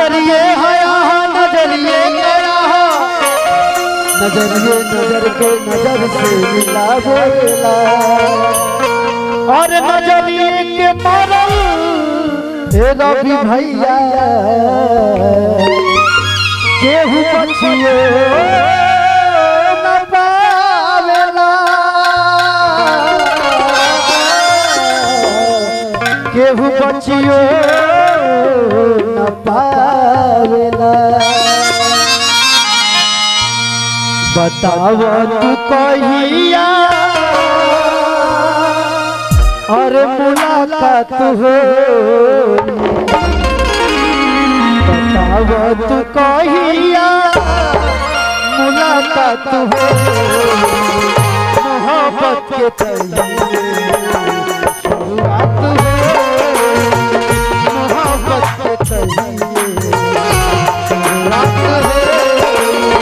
नजरिए है यहाँ नजरिए नजरिए नजर के नजर से मिला बोला और नजरिए के मारल हे रवि भैया केहू बचिए न पावेला केहू बचिए न पावेला बताव तू कहिया और मुलाकात हो बताव तू कहिया मुलाकात हो मोहब्बत के तैयारी शुरुआत हो मोहब्बत के तैयारी शुरुआत हो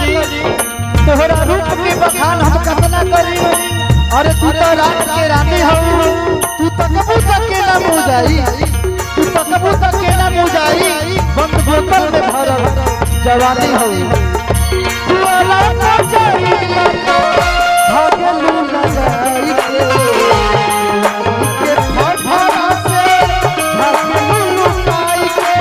तोहरा रूप के बखान हम कतना करी अरे तू तो रात के रानी हो तू तो कबू तक के ना मुजाई तू तो कबू तक के ना मुजाई बंद बोतल में भरल जवानी हो तू रात जाई भागलू लगाई के फटफड़ा से भागलू लुकाई के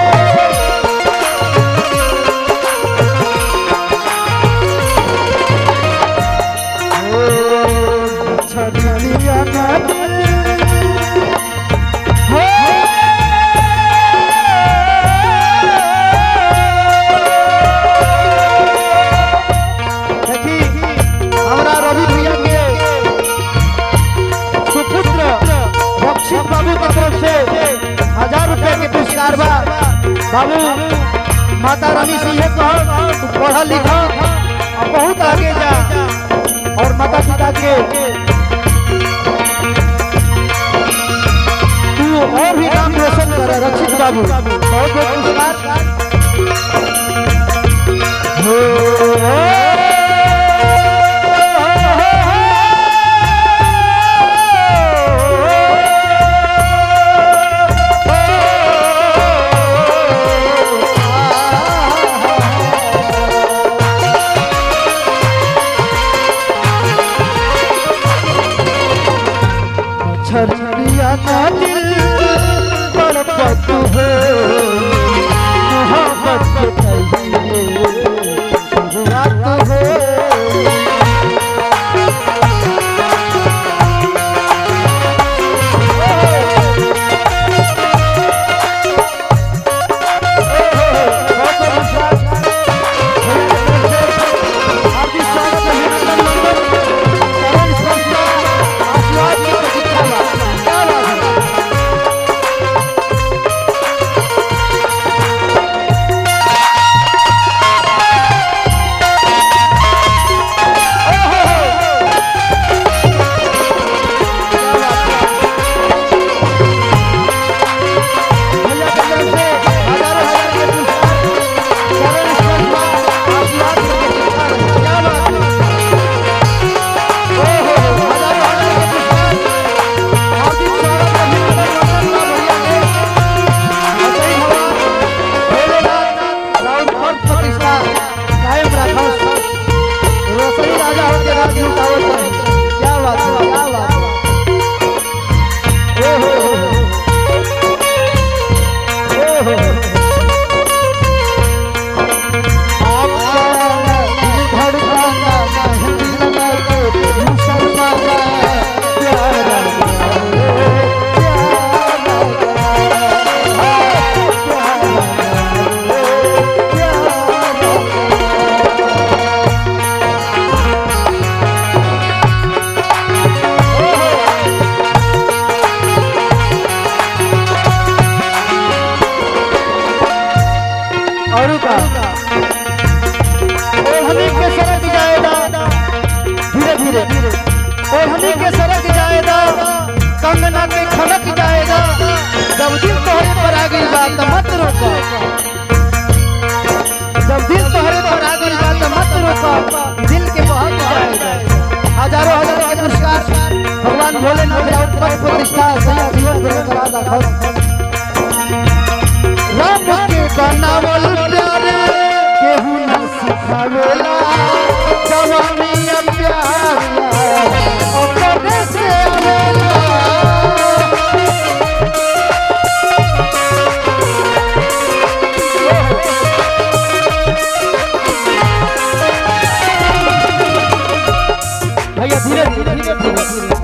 बाबू माता रानी से ये कहो तू पढ़ा लिखा और बहुत आगे जा और माता पिता के तू और भी नाम रोशन कर रक्षित बाबू बहुत बहुत पुरस्कार छरिया ना दिल तड़पत हो मोहब्बत के तैयारी धीरे ओढ़नी के सरक जाएगा कंगना के खनक जाएगा जब दिल तोहरे पर आ गई बात मत रोको जब दिल तोहरे पर आ गई बात मत रोको दिल के बहक जाएगा हजारों हजार के पुरस्कार भगवान भोलेनाथ और पद प्रतिष्ठा सही जीवन बरकरार रखो राम के बनावल प्यारे केहू न सिखावेला जवानी प्यार ओकरे से आवेला भैया धीरे धीरे धीरे धीरे